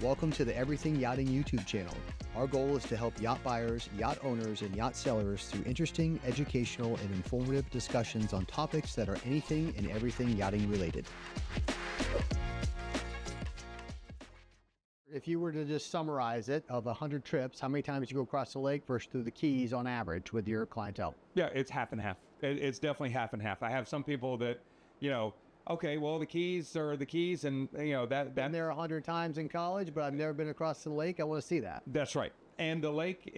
Welcome to the Everything Yachting YouTube channel. Our goal is to help yacht buyers, yacht owners, and yacht sellers through interesting, educational, and informative discussions on topics that are anything and everything yachting related. If you were to just summarize it, of 100 trips, how many times you go across the lake versus through the Keys on average with your clientele? Yeah, it's half and half. It's definitely half and half. I have some people that, okay, well, the Keys are the Keys, and that. Been there 100 times in college, but I've never been across the lake. I want to see that. That's right. And the lake,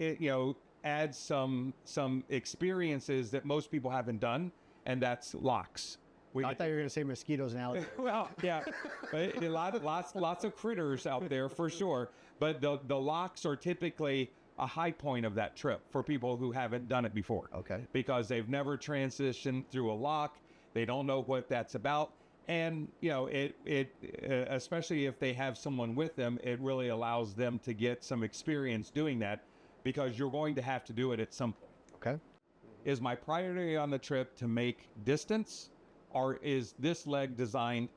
adds some experiences that most people haven't done, and that's locks. I thought you were going to say mosquitoes and alligators. Well, yeah, lots of critters out there for sure. But the locks are typically a high point of that trip for people who haven't done it before. Okay. Because they've never transitioned through a lock. They don't know what that's about. And, especially if they have someone with them, it really allows them to get some experience doing that, because you're going to have to do it at some point. Okay. Is my priority on the trip to make distance, or is this leg designed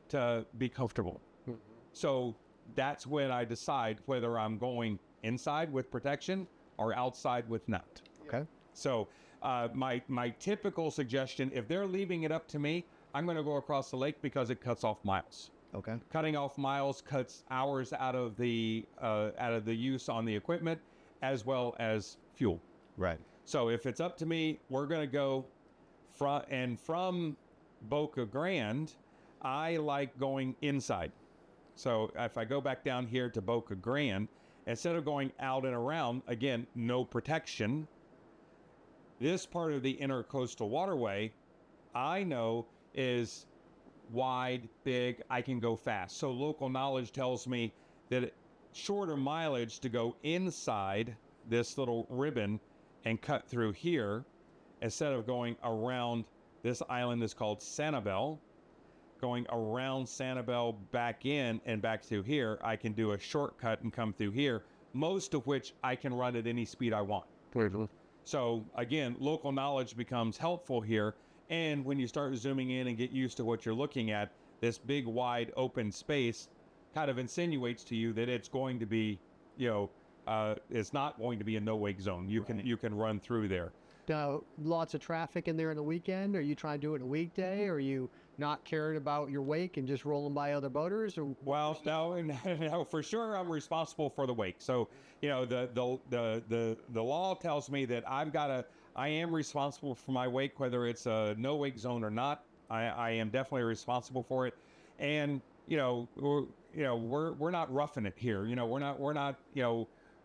to be comfortable? Mm-hmm. So that's when I decide whether I'm going inside with protection or outside with net. Okay. So my typical suggestion, if they're leaving it up to me, I'm going to go across the lake because it cuts off miles. Okay. Cutting off miles cuts hours out of the use on the equipment, as well as fuel. Right. So if it's up to me, we're going to go from Boca Grande, I like going inside. So if I go back down here to Boca Grande, instead of going out and around, again, no protection, this part of the intercoastal waterway, I know is wide, big, I can go fast. So local knowledge tells me that shorter mileage to go inside this little ribbon and cut through here, instead of going around. This island is called Sanibel. Going around Sanibel back in and back through here, I can do a shortcut and come through here, most of which I can run at any speed I want. So again, local knowledge becomes helpful here. And when you start zooming in and get used to what you're looking at, this big, wide, open space kind of insinuates to you that it's going to be, it's not going to be a no-wake zone. You can run through there. Now, lots of traffic in there on the weekend. Are you trying to do it in a weekday? Or are you not caring about your wake and just rolling by other boaters? Or well, no, for sure I'm responsible for the wake. So, the law tells me that I am responsible for my wake, whether it's a no wake zone or not. I am definitely responsible for it. And we're not roughing it here. We're not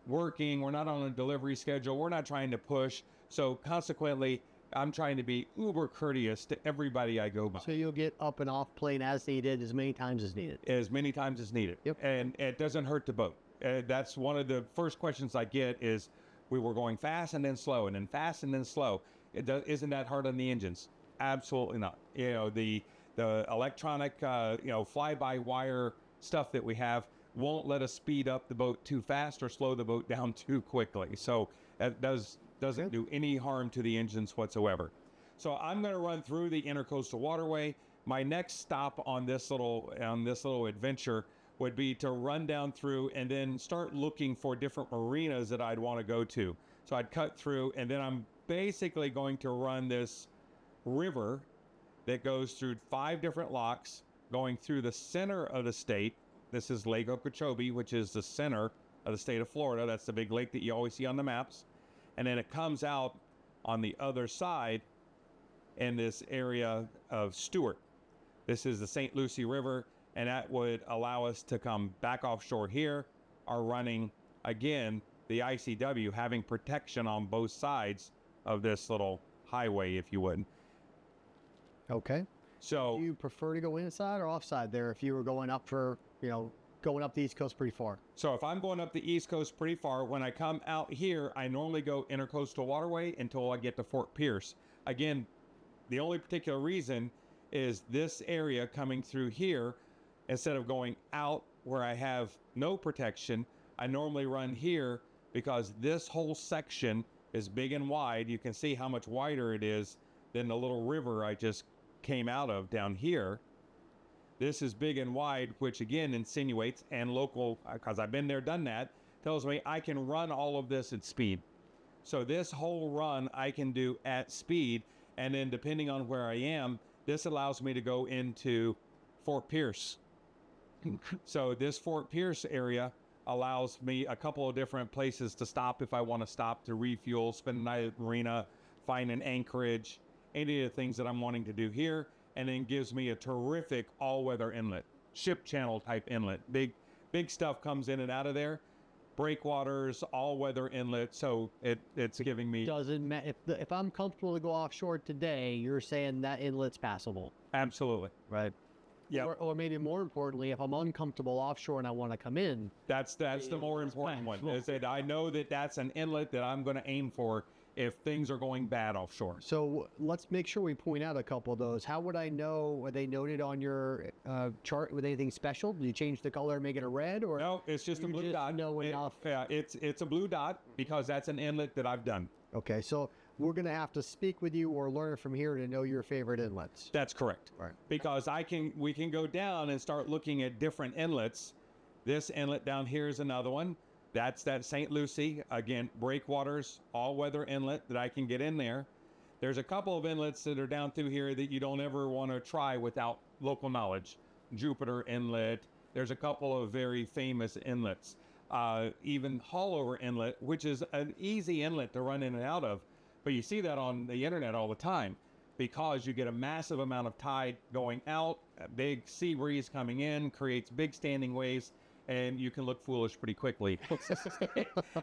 working. We're not on a delivery schedule. We're not trying to push. So consequently, I'm trying to be uber courteous to everybody I go by. So you'll get up and off plane as needed, as many times as needed. As many times as needed. Yep. And it doesn't hurt the boat. That's one of the first questions I get is, we were going fast and then slow, and then fast and then slow. Isn't that hard on the engines? Absolutely not. The electronic, fly-by-wire stuff that we have won't let us speed up the boat too fast or slow the boat down too quickly. So that doesn't do any harm to the engines whatsoever. So I'm going to run through the intercoastal waterway. My next stop on this little adventure would be to run down through and then start looking for different marinas that I'd want to go to. So I'd cut through, and then I'm basically going to run this river that goes through 5 different locks, going through the center of the state. This is Lake Okeechobee, which is the center of the state of Florida. That's the big lake that you always see on the maps. And then it comes out on the other side in this area of Stewart. This is the St. Lucie River, and that would allow us to come back offshore here, or running, again, the ICW, having protection on both sides of this little highway, if you would. Okay. So do you prefer to go inside or offside there if you were going up going up the East Coast pretty far? So if I'm going up the East Coast pretty far, when I come out here, I normally go intercoastal waterway until I get to Fort Pierce. Again, the only particular reason is this area coming through here, instead of going out where I have no protection, I normally run here because this whole section is big and wide. You can see how much wider it is than the little river I just came out of down here. This is big and wide, which again insinuates, and local, because I've been there, done that, tells me I can run all of this at speed. So this whole run I can do at speed, and then depending on where I am, this allows me to go into Fort Pierce. So this Fort Pierce area allows me a couple of different places to stop if I want to stop to refuel, spend the night at the marina, find an anchorage, any of the things that I'm wanting to do here, and then gives me a terrific all-weather inlet, ship channel type inlet. Big stuff comes in and out of there. Breakwaters, all-weather inlet, so it's giving me... Doesn't matter if I'm comfortable to go offshore today. You're saying that inlet's passable. Absolutely. Right. Yeah. Or maybe more importantly, if I'm uncomfortable offshore and I want to come in, that's the more important one. Is that I know that that's an inlet that I'm going to aim for if things are going bad offshore. So let's make sure we point out a couple of those. How would I know? Are they noted on your chart with anything special? Do you change the color and make it a red? Or no, it's just a blue dot. Know enough. Yeah, it's a blue dot because that's an inlet that I've done. Okay, so we're going to have to speak with you or learn from here to know your favorite inlets. That's correct. Right. Because we can go down and start looking at different inlets. This inlet down here is another one. That's that St. Lucie, again, breakwaters, all-weather inlet that I can get in there. There's a couple of inlets that are down through here that you don't ever want to try without local knowledge. Jupiter Inlet. There's a couple of very famous inlets. Even Haulover Inlet, which is an easy inlet to run in and out of. But you see that on the internet all the time because you get a massive amount of tide going out, a big sea breeze coming in, creates big standing waves, and you can look foolish pretty quickly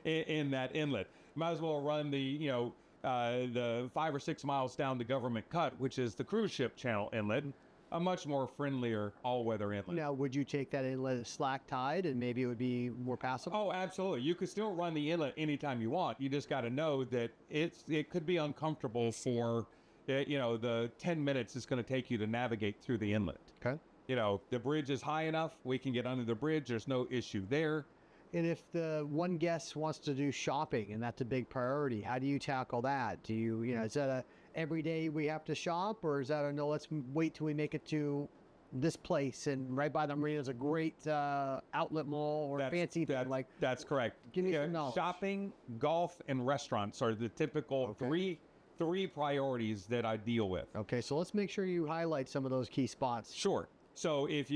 in that inlet. Might as well run the 5 or 6 miles down the Government Cut, which is the cruise ship channel inlet, a much more friendlier all-weather inlet. Now, would you take that inlet at slack tide and maybe it would be more passable? Oh, absolutely. You could still run the inlet anytime you want. You just got to know that it could be uncomfortable for, the 10 minutes it's going to take you to navigate through the inlet. Okay. The bridge is high enough. We can get under the bridge. There's no issue there. And if the one guest wants to do shopping and that's a big priority, how do you tackle that? Do you, is that a every day we have to shop, or is that a no, let's wait till we make it to this place and right by the marina is a great outlet mall or fancy thing like? That's correct. Give me some knowledge. Shopping, golf, and restaurants are the typical three priorities that I deal with. Okay, so let's make sure you highlight some of those key spots. Sure. So if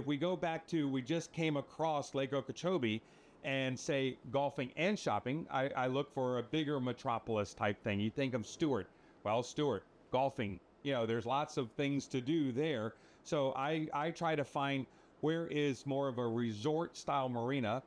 we go back to, we just came across Lake Okeechobee and say golfing and shopping, I look for a bigger metropolis type thing. You think of Stewart. Well, Stewart, golfing, there's lots of things to do there. So I try to find where is more of a resort style marina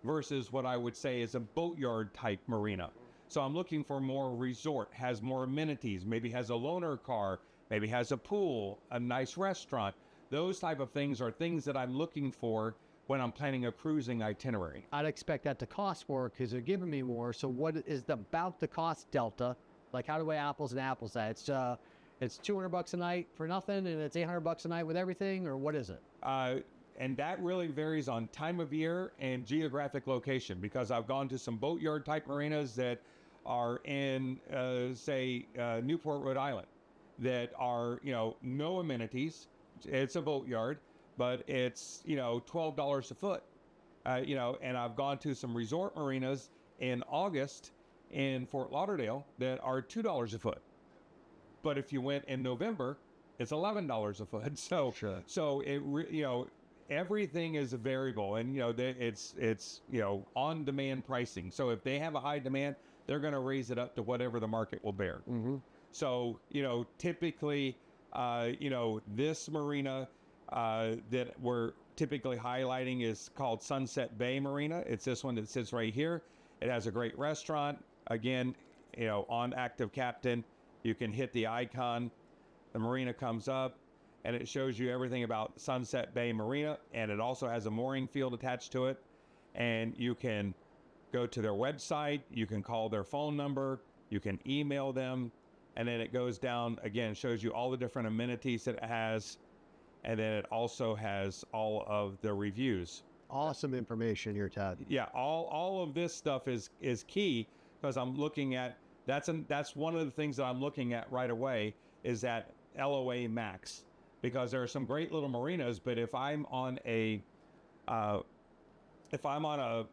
versus what I would say is a boatyard type marina. So I'm looking for more resort, has more amenities, maybe has a loaner car, maybe has a pool, a nice restaurant. Those type of things are things that I'm looking for when I'm planning a cruising itinerary. I'd expect that to cost more because they're giving me more. So what is about the cost delta? Like, how do we apples and apples that? It's $200 a night for nothing, and it's $800 a night with everything, or what is it? And that really varies on time of year and geographic location, because I've gone to some boatyard type marinas that are in, Newport, Rhode Island, that are, no amenities. It's a boatyard, but it's, $12 a foot, and I've gone to some resort marinas in August in Fort Lauderdale that are $2 a foot. But if you went in November, it's $11 a foot. So, sure. So everything is a variable, and it's on demand pricing. So if they have a high demand, they're going to raise it up to whatever the market will bear. Mm-hmm. So typically, this marina that we're typically highlighting is called Sunset Bay Marina. It's this one that sits right here. It has a great restaurant. Again, on Active Captain, you can hit the icon. The marina comes up, and it shows you everything about Sunset Bay Marina, and it also has a mooring field attached to it. And you can go to their website, you can call their phone number, you can email them, and then it goes down, again, shows you all the different amenities that it has, and then it also has all of the reviews. Awesome information here, Todd. Yeah, all of this stuff is key, because I'm looking at, that's one of the things that I'm looking at right away is that LOA max. because there are some great little marinas, but if I'm on a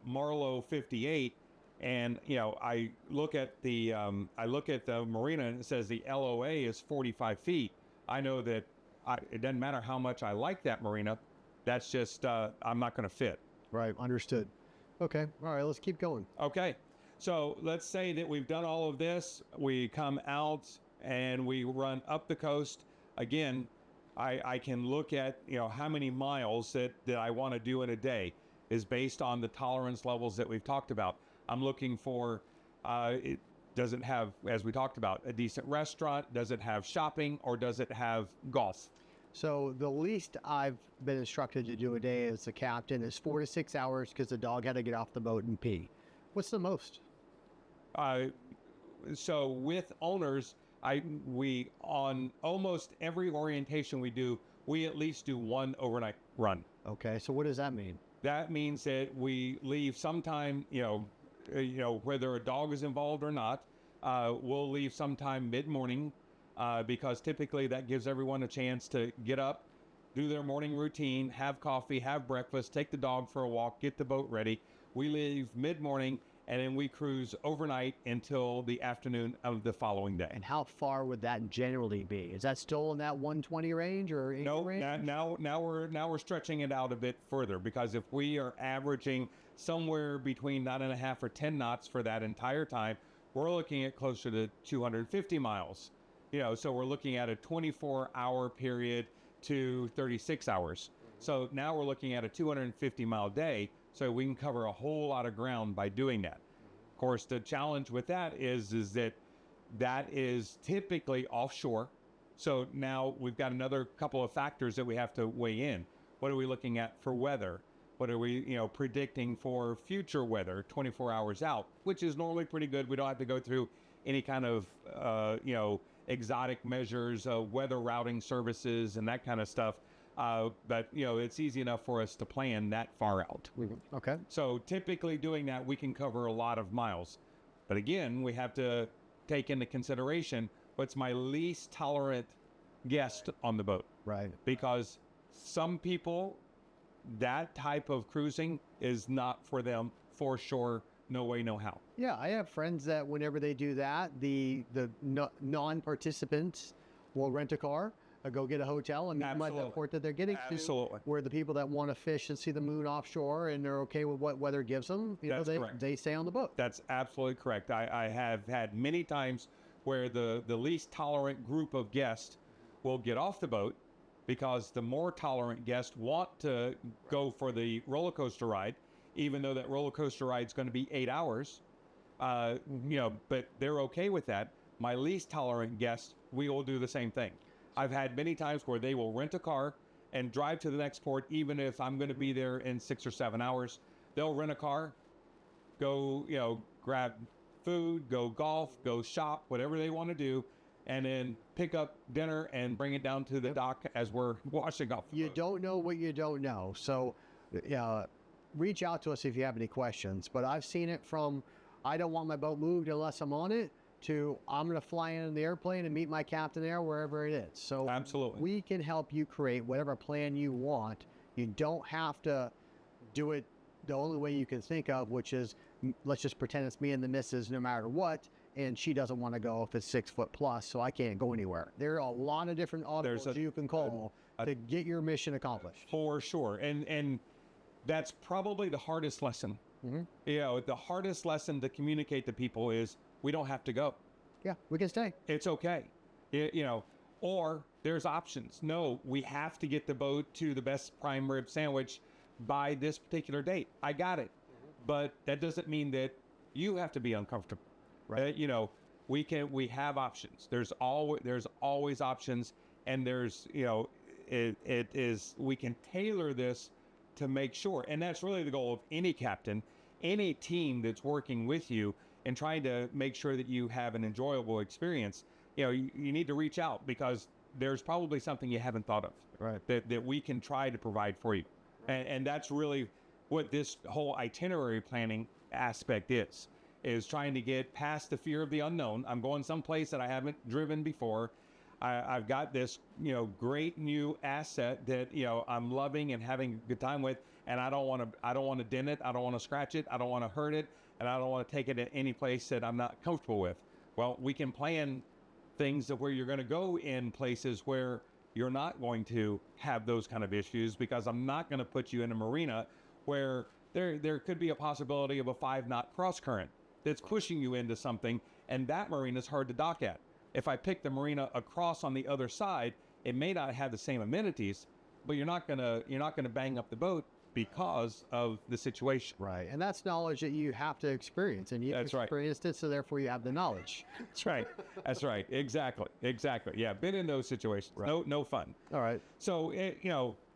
Marlow 58 and I look at the marina and it says the LOA is 45 feet, I know that it doesn't matter how much I like that marina, that's just I'm not going to fit. Right, understood. Okay, all right, let's keep going. Okay, so let's say that we've done all of this, we come out and we run up the coast. Again, I can look at how many miles that I want to do in a day is based on the tolerance levels that we've talked about. I'm looking for, does it have, as we talked about, a decent restaurant? Does it have shopping, or does it have golf? So the least I've been instructed to do a day as a captain is 4 to 6 hours because the dog had to get off the boat and pee. What's the most? So with owners, we on almost every orientation we do, we at least do one overnight run. Okay, so what does that mean? That means that we leave sometime, whether a dog is involved or not, we'll leave sometime mid-morning, because typically that gives everyone a chance to get up, do their morning routine, have coffee, have breakfast, take the dog for a walk, get the boat ready. We leave mid-morning, and then we cruise overnight until the afternoon of the following day. And how far would that generally be? Is that still in that 120 range or 80 range? Now we're stretching it out a bit further, because if we are averaging somewhere between 9.5 or 10 knots for that entire time, we're looking at closer to 250 miles. So we're looking at a 24-hour period to 36 hours. So now we're looking at a 250-mile day. So we can cover a whole lot of ground by doing that. Of course, the challenge with that is that is typically offshore. So now we've got another couple of factors that we have to weigh in. What are we looking at for weather? What are we, predicting for future weather 24 hours out, which is normally pretty good. We don't have to go through any kind of, exotic measures, weather routing services and that kind of stuff. But it's easy enough for us to plan that far out. Okay. So typically doing that, we can cover a lot of miles. But again, we have to take into consideration what's my least tolerant guest on the boat. Right. Because some people, that type of cruising is not for them, for sure. No way, no how. Yeah, I have friends that whenever they do that, the non-participants will rent a car, go get a hotel, and meet them at the port that they're getting to. Absolutely. Where the people that want to fish and see the moon offshore and they're okay with what weather gives them, they stay on the boat. That's absolutely correct. I have had many times where the least tolerant group of guests will get off the boat, because the more tolerant guests want to go for the roller coaster ride, even though that roller coaster ride is going to be 8 hours, but they're okay with that. My least tolerant guests, we will do the same thing. I've had many times where they will rent a car and drive to the next port, even if I'm going to be there in 6 or 7 hours. They'll rent a car, go, grab food, go golf, go shop, whatever they want to do, and then pick up dinner and bring it down to the dock as we're washing off the boat. Don't know what you don't know. So, reach out to us if you have any questions. But I've seen it from, I don't want my boat moved unless I'm on it, to I'm going to fly in the airplane and meet my captain there wherever it is. So absolutely, we can help you create whatever plan you want. You don't have to do it the only way you can think of, which is, let's just pretend it's me and the missus no matter what, and she doesn't want to go if it's 6 foot plus, so I can't go anywhere. There are a lot of different audibles you can call to get your mission accomplished. For sure. And that's probably the hardest lesson. Mm-hmm. The hardest lesson to communicate to people is we don't have to go. Yeah, we can stay. It's okay. Or there's options. No, we have to get the boat to the best prime rib sandwich by this particular date. I got it. Mm-hmm. But that doesn't mean that you have to be uncomfortable. Right. We have options. There's always options, and there's, we can tailor this to make sure. And that's really the goal of any captain, any team that's working with you and trying to make sure that you have an enjoyable experience. You need to reach out, because there's probably something you haven't thought of, right, that we can try to provide for you. And that's really what this whole itinerary planning aspect is trying to get past the fear of the unknown. I'm going someplace that I haven't driven before. I've got this, great new asset that, I'm loving and having a good time with, and I don't want to dent it. I don't want to scratch it. I don't want to hurt it, and I don't want to take it to any place that I'm not comfortable with. Well, we can plan things where you're going to go in places where you're not going to have those kind of issues, because I'm not going to put you in a marina where there could be a possibility of a 5-knot cross current that's pushing you into something, and that marina is hard to dock at. If I pick the marina across on the other side, it may not have the same amenities, but you're not gonna bang up the boat because of the situation. Right. And that's knowledge that you have to experience, and you've experienced it, so therefore you have the knowledge. That's right. That's right. Exactly. Yeah. Been in those situations. Right. No fun. All right. So,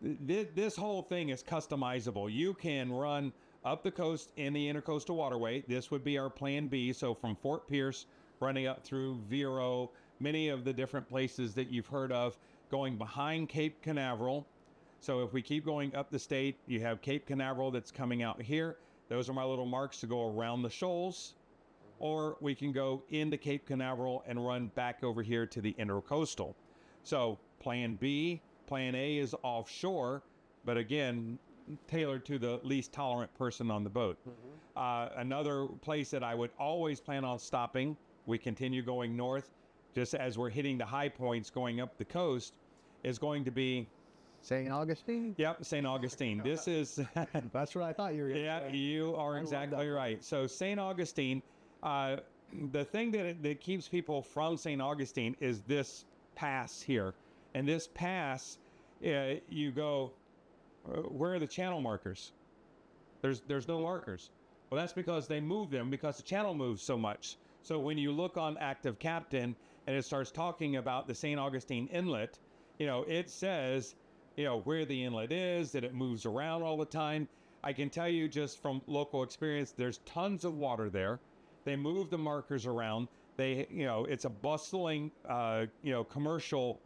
this whole thing is customizable. You can run up the coast in the intercoastal waterway. This would be our plan B. So from Fort Pierce, running up through Vero, many of the different places that you've heard of, going behind Cape Canaveral. So if we keep going up the state, you have Cape Canaveral that's coming out here. Those are my little marks to go around the shoals. Or we can go into Cape Canaveral and run back over here to the intercoastal. So plan B, plan A is offshore, but again, tailored to the least tolerant person on the boat. Another place that I would always plan on stopping, we continue going north, just as we're hitting the high points going up the coast, is going to be St. Augustine? Yep, St. Augustine. This is... That's what I thought you were going to say. Yeah, you are exactly right. So St. Augustine, the thing that keeps people from St. Augustine is this pass here. And this pass, you go, where are the channel markers? There's no markers. Well, that's because they move them because the channel moves so much. So when you look on Active Captain and it starts talking about the St. Augustine Inlet, it says, where the inlet is, that it moves around all the time. I can tell you just from local experience, there's tons of water there. They move the markers around. It's a bustling, commercial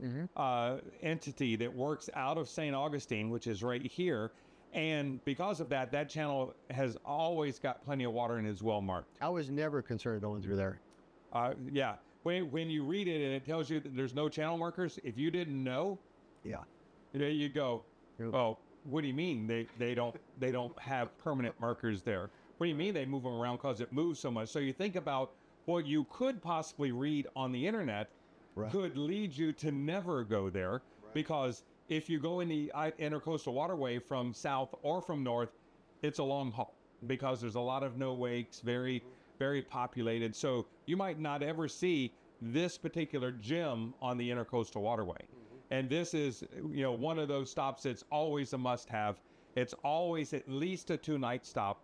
entity that works out of St. Augustine, which is right here. And because of that, that channel has always got plenty of water and is well marked. I was never concerned going through there. Yeah. When you read it and it tells you that there's no channel markers, if you didn't know, you go, oh, what do you mean they don't have permanent markers there? What do you mean they move them around because it moves so much? So you think about what you could possibly read on the internet could lead you to never go there, because if you go in the intercoastal waterway from south or from north, it's a long haul because there's a lot of no wakes, very, very populated. So you might not ever see this particular gem on the intercoastal waterway. And this is, one of those stops that's always a must-have. It's always at least a 2-night stop,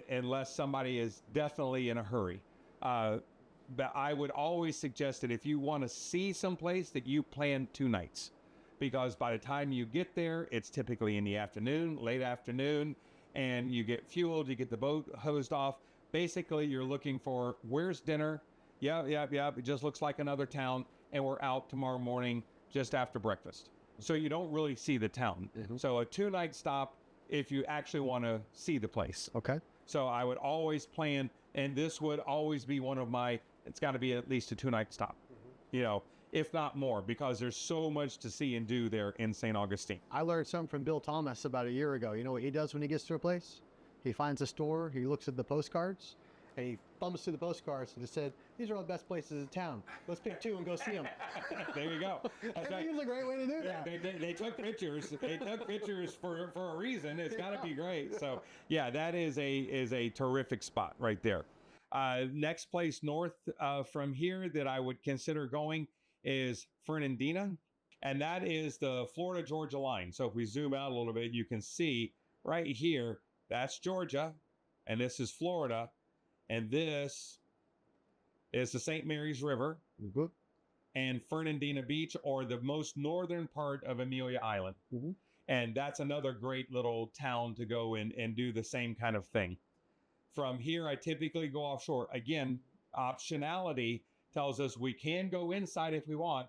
unless somebody is definitely in a hurry. But I would always suggest that if you want to see someplace, that you plan 2 nights. Because by the time you get there, it's typically in the afternoon, late afternoon, and you get fueled, you get the boat hosed off. Basically, you're looking for, where's dinner? Yeah, it just looks like another town, and we're out tomorrow morning just after breakfast. So you don't really see the town. So a 2-night stop if you actually want to see the place. Okay. So I would always plan, and this would always be one of my, it's got to be at least a 2-night stop, if not more, because there's so much to see and do there in St. Augustine. I learned something from Bill Thomas about a year ago. You know what he does when he gets to a place? He finds a store, he looks at the postcards, and he thumbs through the postcards and just said, these are all the best places in town. Let's pick 2 and go see them. There you go. That's right. It's a great way to do that. They took pictures. They took pictures for a reason. It's got to be great. So yeah, that is a terrific spot right there. Next place north from here that I would consider going is Fernandina, and that is the Florida-Georgia line. So if we zoom out a little bit, you can see right here, that's Georgia, and this is Florida, and this is the St. Mary's River and Fernandina Beach, or the most northern part of Amelia Island. And that's another great little town to go in and do the same kind of thing. From here, I typically go offshore. Again, optionality tells us we can go inside if we want.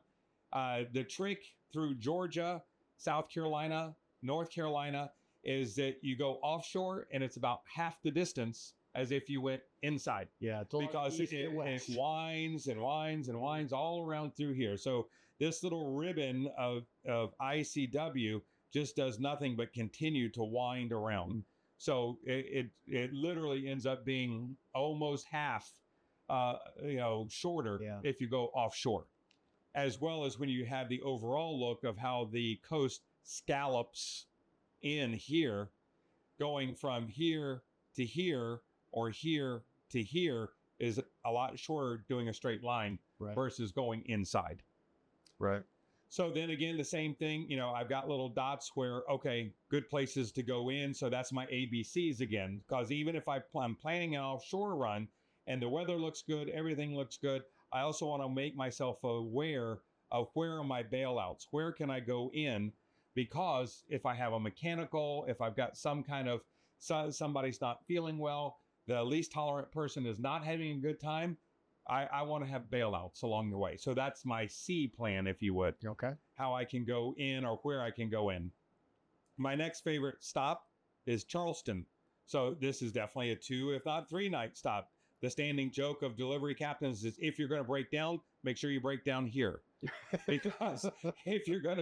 The trick through Georgia, South Carolina, North Carolina is that you go offshore and it's about half the distance as if you went inside. Yeah, it's all Because east it and west. winds and winds and winds all around through here. So this little ribbon of ICW just does nothing but continue to wind around. So it literally ends up being almost half, shorter Yeah. if you go offshore, as well as when you have the overall look of how the coast scallops in here, going from here to here or here to here is a lot shorter doing a straight line Right. versus going inside. Right. So then again, the same thing, I've got little dots where, okay, good places to go in. So that's my ABCs again, because even if I'm planning an offshore run and the weather looks good, everything looks good, I also want to make myself aware of where are my bailouts? Where can I go in? Because if I have a mechanical, if I've got some kind of, somebody's not feeling well, the least tolerant person is not having a good time, I want to have bailouts along the way. So that's my C plan, if you would. Okay. How I can go in or where I can go in. My next favorite stop is Charleston. So this is definitely a 2, if not 3 night stop. The standing joke of delivery captains is if you're going to break down, make sure you break down here. Because if you're going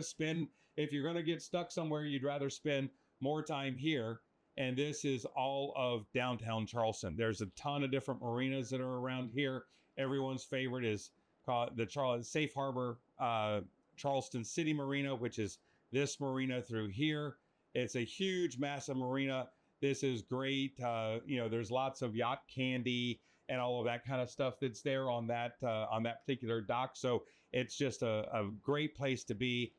to get stuck somewhere, you'd rather spend more time here. And this is all of downtown Charleston. There's a ton of different marinas that are around here. Everyone's favorite is called the Safe Harbor Charleston City Marina, which is this marina through here. It's a huge, massive marina. This is great. There's lots of yacht candy and all of that kind of stuff that's there on that particular dock. So it's just a great place to be.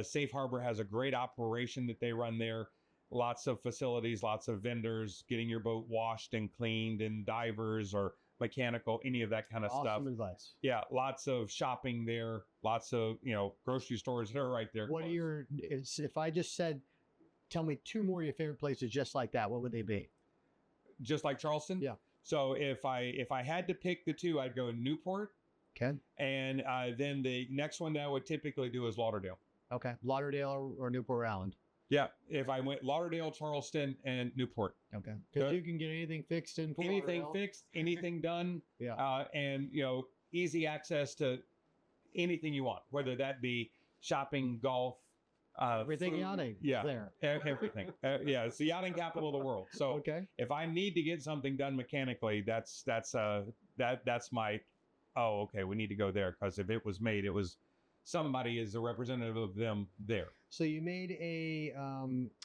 Safe Harbor has a great operation that they run there. Lots of facilities, lots of vendors, getting your boat washed and cleaned, and divers or mechanical, any of that kind of stuff. Awesome advice. Yeah, lots of shopping there, lots of, grocery stores that are right there. What are if I just said, tell me 2 more of your favorite places just like that, what would they be? Just like Charleston? Yeah. So if I had to pick the 2, I'd go Newport. Okay. And then the next one that I would typically do is Lauderdale. Okay. Lauderdale or Newport Island. Yeah, if I went Lauderdale, Charleston, and Newport. Okay. Because you can get anything fixed in Fort anything Lauderdale. fixed, anything done. Yeah. And easy access to anything you want, whether that be shopping, golf, Everything food. yachting. Yeah, There. everything. Yeah, it's the yachting capital of the world. So Okay. if I need to get something done mechanically, that's my. Oh, okay. We need to go there because if it was made, it was somebody is a representative of them there. So you made a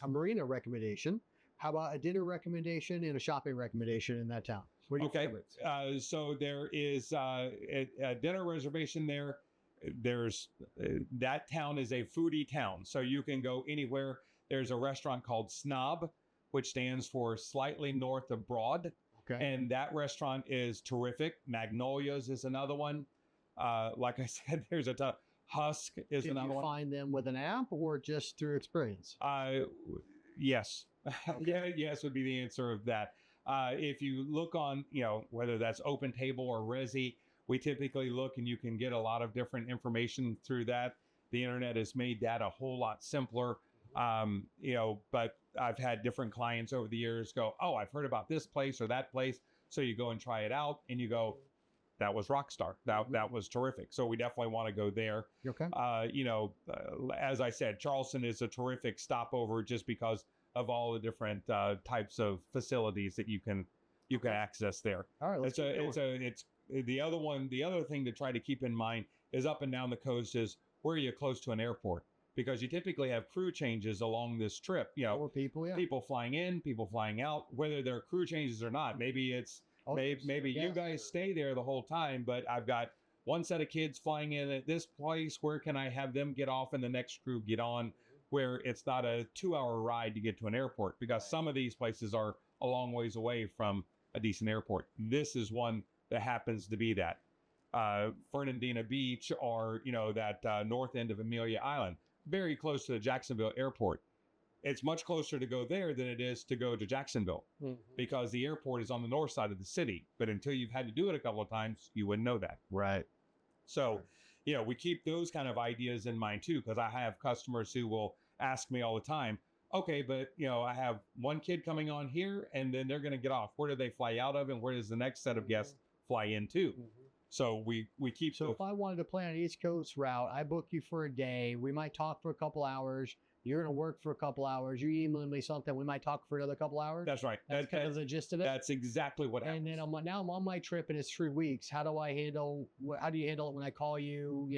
marina recommendation. How about a dinner recommendation and a shopping recommendation in that town? What are your Okay. favorites? So there is a dinner reservation there. There's that town is a foodie town, so you can go anywhere. There's a restaurant called Snob, which stands for slightly north of Broad. Okay. And that restaurant is terrific. Magnolias is another one. Like I said, there's a ton. Husk is Did another you one. find them with an app or just through experience? Yes. Yes would be the answer of that. If you look on, whether that's Open Table or Resi, we typically look and you can get a lot of different information through that. The internet has made that a whole lot simpler. But I've had different clients over the years go, oh, I've heard about this place or that place. So you go and try it out and you go, that was Rockstar. That was terrific. So we definitely want to go there. Okay. As I said, Charleston is a terrific stopover just because of all the different types of facilities that you can access there. All right. Let's It's the other one. The other thing to try to keep in mind is up and down the coast is where you're close to an airport, because you typically have crew changes along this trip. More people, yeah. People flying in, people flying out, whether they're crew changes or not. Maybe it's maybe you guys stay there the whole time, but I've got one set of kids flying in at this place. Where can I have them get off and the next crew get on, where it's not a 2-hour ride to get to an airport, because some of these places are a long ways away from a decent airport. This is one that happens to be that. Fernandina Beach or, that north end of Amelia Island, very close to the Jacksonville airport. It's much closer to go there than it is to go to Jacksonville, because the airport is on the north side of the city. But until you've had to do it a couple of times, you wouldn't know that. Right. So, we keep those kind of ideas in mind too, because I have customers who will ask me all the time, Okay, but I have one kid coming on here, and then they're going to get off. Where do they fly out of, and where does the next set of guests fly into? So we keep. So if I wanted to plan an East Coast route, I book you for a day. We might talk for a couple hours. You're going to work for a couple hours. You email me something. We might talk for another couple hours. That's right. That's kind of the gist of it. That's exactly what happens. And then I'm on my trip, and it's 3 weeks. How do you handle it when I call you?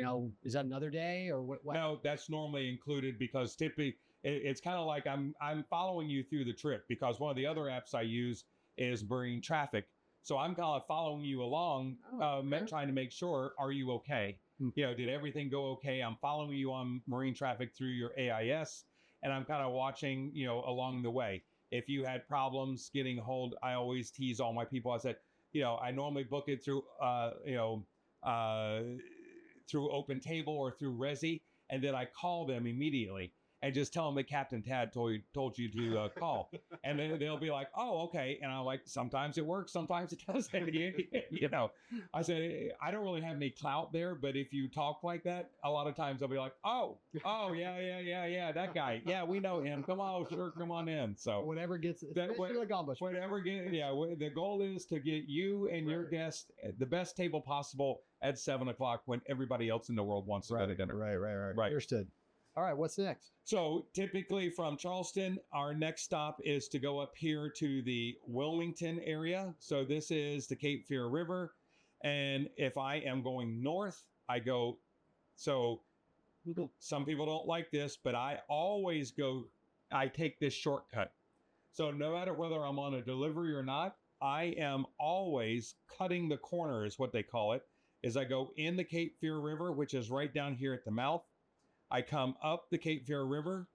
Is that another day or what? No, that's normally included, because typically it's kind of like I'm following you through the trip, because one of the other apps I use is Marine Traffic. So I'm kind of following you along, trying to make sure, are you okay? Did everything go okay? I'm following you on Marine Traffic through your AIS, and I'm kind of watching, along the way. If you had problems getting hold, I always tease all my people. I said, I normally book it through, through Open Table or through Resi, and then I call them immediately and just tell them that Captain Tad told you to call, and then they'll be like, "Oh, okay." And I'm like, "Sometimes it works, sometimes it doesn't." I said, I don't really have any clout there, but if you talk like that, a lot of times they'll be like, "Oh, yeah, that guy, yeah, we know him. Come on, sure, come on in." So whatever gets accomplished. The goal is to get you and your guests the best table possible at 7:00 when everybody else in the world wants to go to dinner. Right. Understood. All right, what's next? So typically from Charleston, our next stop is to go up here to the Wilmington area. So this is the Cape Fear River. And if I am going north, I go, so some people don't like this, but I take this shortcut. So no matter whether I'm on a delivery or not, I am always cutting the corner, is what they call it, is I go in the Cape Fear River, which is right down here at the mouth. I come up the Cape Fear River.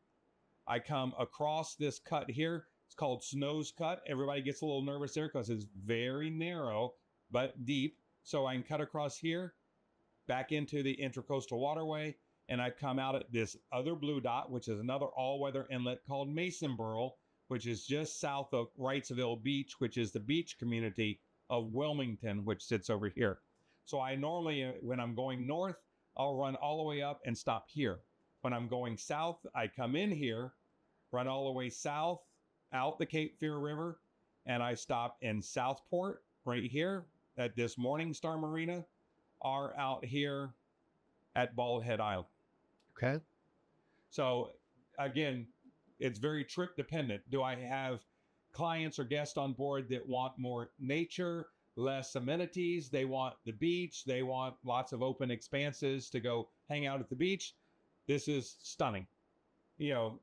I come across this cut here. It's called Snow's Cut. Everybody gets a little nervous there because it's very narrow but deep. So I can cut across here, back into the Intracoastal Waterway, and I come out at this other blue dot, which is another all-weather inlet called Masonboro, which is just south of Wrightsville Beach, which is the beach community of Wilmington, which sits over here. So I normally, when I'm going north, I'll run all the way up and stop here. When I'm going south, I come in here, run all the way south, out the Cape Fear River, and I stop in Southport, right here, at this Morningstar Marina, or out here at Bald Head Island. Okay. So, again, it's very trip dependent. Do I have clients or guests on board that want more nature, less amenities? They want the beach. They want lots of open expanses to go hang out at the beach. This is stunning.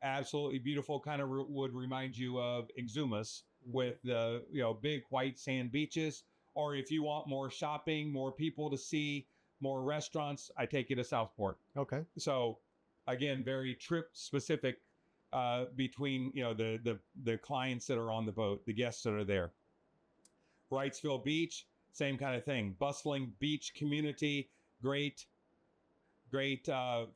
Absolutely beautiful. Kind of would remind you of Exumas with the, big white sand beaches. Or if you want more shopping, more people to see, more restaurants, I take you to Southport. Okay. So again, very trip specific between, the clients that are on the boat, the guests that are there. Wrightsville Beach, same kind of thing. Bustling beach community, great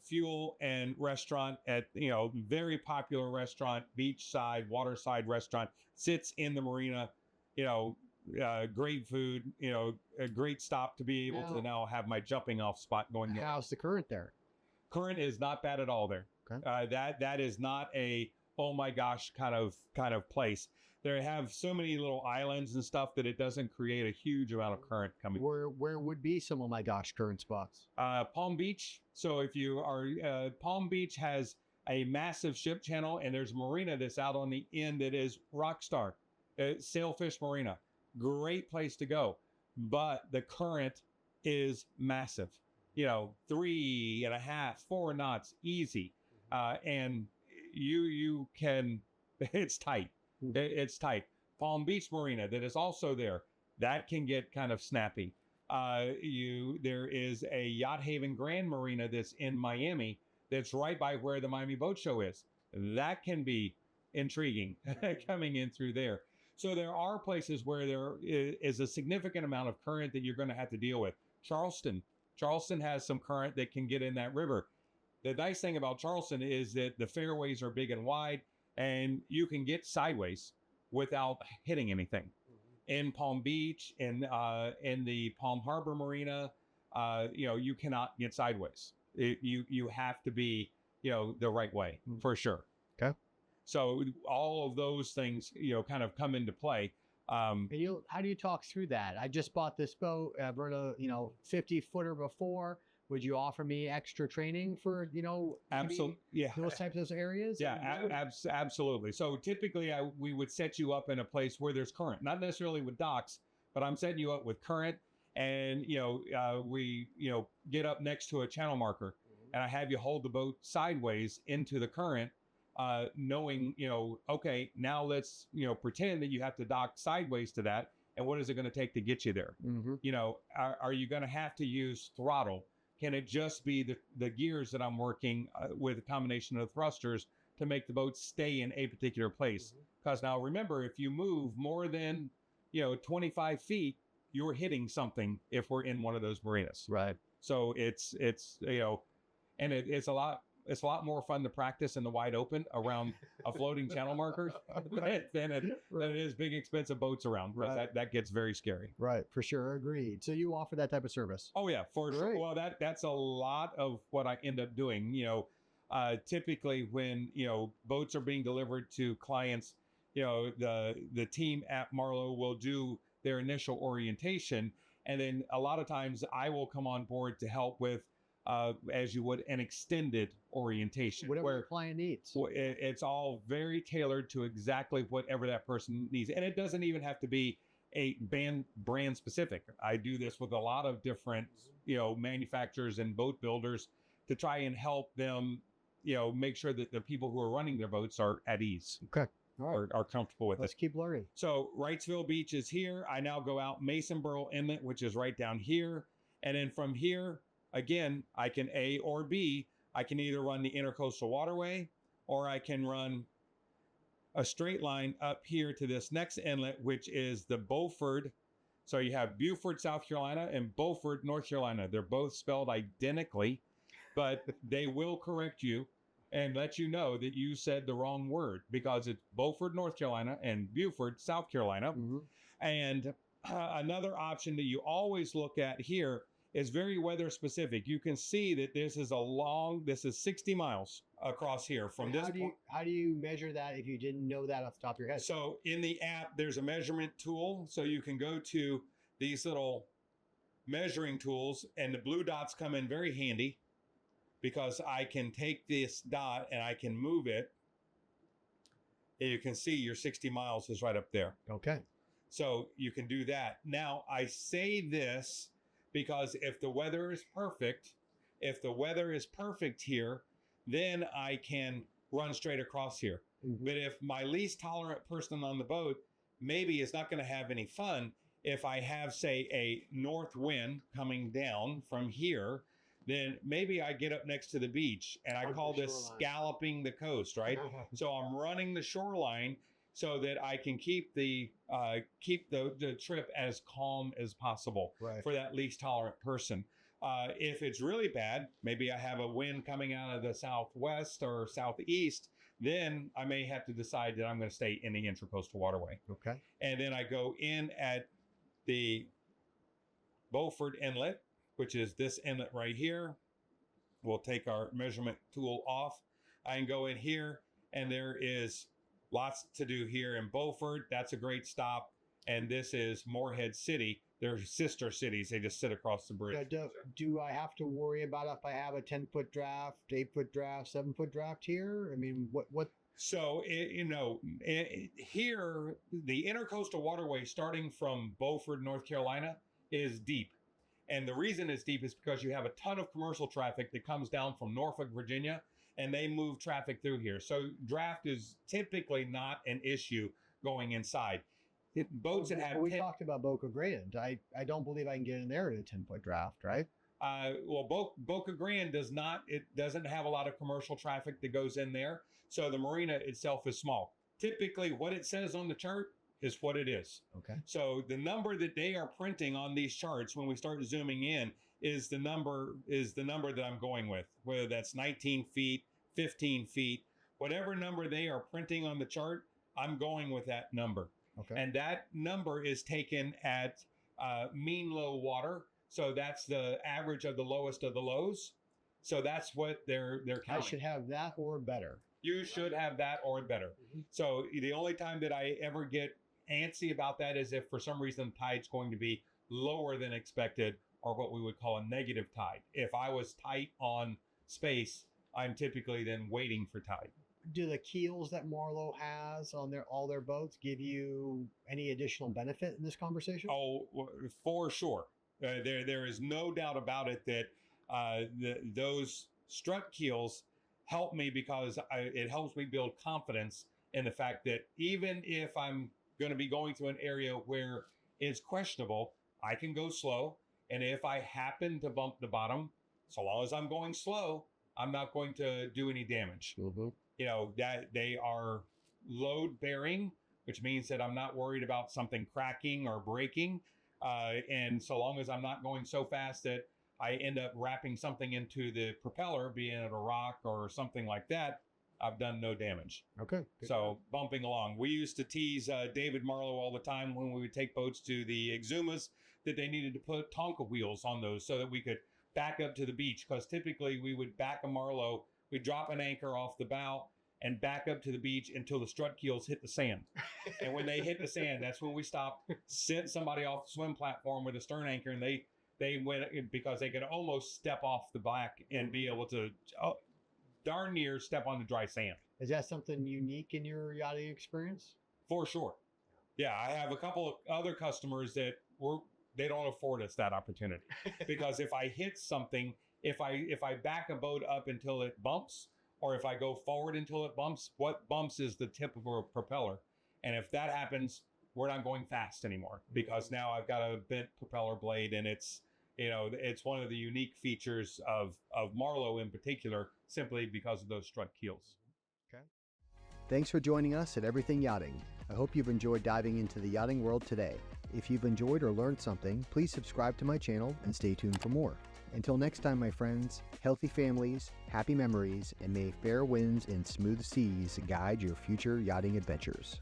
fuel and restaurant at, very popular restaurant, beachside, waterside restaurant, sits in the marina, great food, a great stop to be able to now have my jumping off spot going there. How's the current there? Current is not bad at all there. Okay. That is not a, oh my gosh, kind of place. They have so many little islands and stuff that it doesn't create a huge amount of current coming. Where would be some of my gosh current spots? Palm Beach. So if you are, Palm Beach has a massive ship channel, and there's a marina that's out on the end that is Rockstar, Sailfish Marina. Great place to go, but the current is massive. 3.5, 4 knots, easy, and you can. It's tight. It's tight. Palm Beach Marina that is also there. That can get kind of snappy. There is a Yacht Haven Grand Marina that's in Miami that's right by where the Miami Boat Show is. That can be intriguing coming in through there. So there are places where there is a significant amount of current that you're going to have to deal with. Charleston has some current that can get in that river. The nice thing about Charleston is that the fairways are big and wide, and you can get sideways without hitting anything. In Palm Beach, in the Palm Harbor Marina, you cannot get sideways. You have to be, the right way for sure. Okay. So all of those things, kind of come into play. And how do you talk through that? I just bought this boat. I've run a 50 footer before. Would you offer me extra training for Absolutely, yeah, those types of areas? yeah, absolutely. So typically, we would set you up in a place where there's current, not necessarily with docks, but I'm setting you up with current, and we get up next to a channel marker, and I have you hold the boat sideways into the current, knowing okay, now let's pretend that you have to dock sideways to that, and what is it going to take to get you there? Are you going to have to use throttle? Can it just be the gears that I'm working with a combination of thrusters to make the boat stay in a particular place? Because now remember, if you move more than 25 feet, you're hitting something if we're in one of those marinas. Right. So it's and it's a lot more fun to practice in the wide open around a floating channel marker than it is big expensive boats around. Right. That gets very scary. Right, for sure, agreed. So you offer that type of service? Oh yeah, for sure. Well, that's a lot of what I end up doing. Typically when boats are being delivered to clients, the team at Marlow will do their initial orientation, and then a lot of times I will come on board to help with as you would an extended orientation, whatever the client needs. It's all very tailored to exactly whatever that person needs, and it doesn't even have to be a brand specific. I do this with a lot of different manufacturers and boat builders to try and help them make sure that the people who are running their boats are at ease. Okay. All right. Are comfortable with it. Let's keep learning. So Wrightsville Beach is here. I now go out Masonboro Inlet, which is right down here, and then from here, again, I can A or B. I can either run the Intercoastal Waterway, or I can run a straight line up here to this next inlet, which is the Beaufort. So you have Beaufort, South Carolina, and Beaufort, North Carolina. They're both spelled identically, but they will correct you and let you know that you said the wrong word, because it's Beaufort, North Carolina, and Beaufort, South Carolina. And another option that you always look at here is very weather specific. You can see that this is 60 miles across here from this point. How do you measure that if you didn't know that off the top of your head? So in the app, there's a measurement tool. So you can go to these little measuring tools, and the blue dots come in very handy, because I can take this dot and I can move it. And you can see your 60 miles is right up there. Okay. So you can do that. Now I say this because if the weather is perfect here, then I can run straight across here. But if my least tolerant person on the boat maybe is not going to have any fun, if I have, say, a north wind coming down from here, then maybe I get up next to the beach, and I call this scalloping the coast, right? So I'm running the shoreline so that I can keep the trip as calm as possible for that least tolerant person. If it's really bad, maybe I have a wind coming out of the southwest or southeast, then I may have to decide that I'm going to stay in the Intracoastal Waterway. Okay. And then I go in at the Beaufort Inlet, which is this inlet right here. We'll take our measurement tool off. I can go in here, and there is lots to do here in Beaufort. That's a great stop. And this is Morehead City. They're sister cities. They just sit across the bridge. Do I have to worry about if I have a 10-foot draft, 8-foot draft, 7-foot draft here? I mean, what? So, here, the Intercoastal Waterway starting from Beaufort, North Carolina, is deep. And the reason it's deep is because you have a ton of commercial traffic that comes down from Norfolk, Virginia, and they move traffic through here. So draft is typically not an issue going inside. Boats that have... We talked about Boca Grande. I don't believe I can get in there at a 10-foot draft, right? Boca Grande doesn't have a lot of commercial traffic that goes in there. So the marina itself is small. Typically what it says on the chart is what it is. Okay. So the number that they are printing on these charts when we start zooming in is the number that I'm going with, whether that's 19 feet, 15 feet, whatever number they are printing on the chart, I'm going with that number. Okay. And that number is taken at mean low water. So that's the average of the lowest of the lows. So that's what they're counting. I should have that or better. You should have that or better. So the only time that I ever get antsy about that is if for some reason the tide's going to be lower than expected, or what we would call a negative tide. If I was tight on space, I'm typically then waiting for tide. Do the keels that Marlow has on all their boats give you any additional benefit in this conversation? Oh, for sure. There is no doubt about it that those strut keels help me because it helps me build confidence in the fact that even if I'm going to be going to an area where it's questionable, I can go slow. And if I happen to bump the bottom, so long as I'm going slow, I'm not going to do any damage. You know, that they are load bearing, which means that I'm not worried about something cracking or breaking. And so long as I'm not going so fast that I end up wrapping something into the propeller, being it a rock or something like that, I've done no damage. Okay. So bumping along. We used to tease David Marlow all the time when we would take boats to the Exumas that they needed to put Tonka wheels on those so that we could back up to the beach. Because typically we would back a Marlow, we'd drop an anchor off the bow and back up to the beach until the strut keels hit the sand. And when they hit the sand, that's when we stopped, sent somebody off the swim platform with a stern anchor, and they went because they could almost step off the back and be able to darn near step on the dry sand. Is that something unique in your yachting experience? For sure. Yeah, I have a couple of other customers that they don't afford us that opportunity because if I hit something, if I back a boat up until it bumps, or if I go forward until it bumps, what bumps is the tip of a propeller. And if that happens, we're not going fast anymore because now I've got a bent propeller blade, and it's one of the unique features of Marlow in particular, simply because of those strut keels. Okay. Thanks for joining us at Everything Yachting. I hope you've enjoyed diving into the yachting world today. If you've enjoyed or learned something, please subscribe to my channel and stay tuned for more. Until next time, my friends, healthy families, happy memories, and may fair winds and smooth seas guide your future yachting adventures.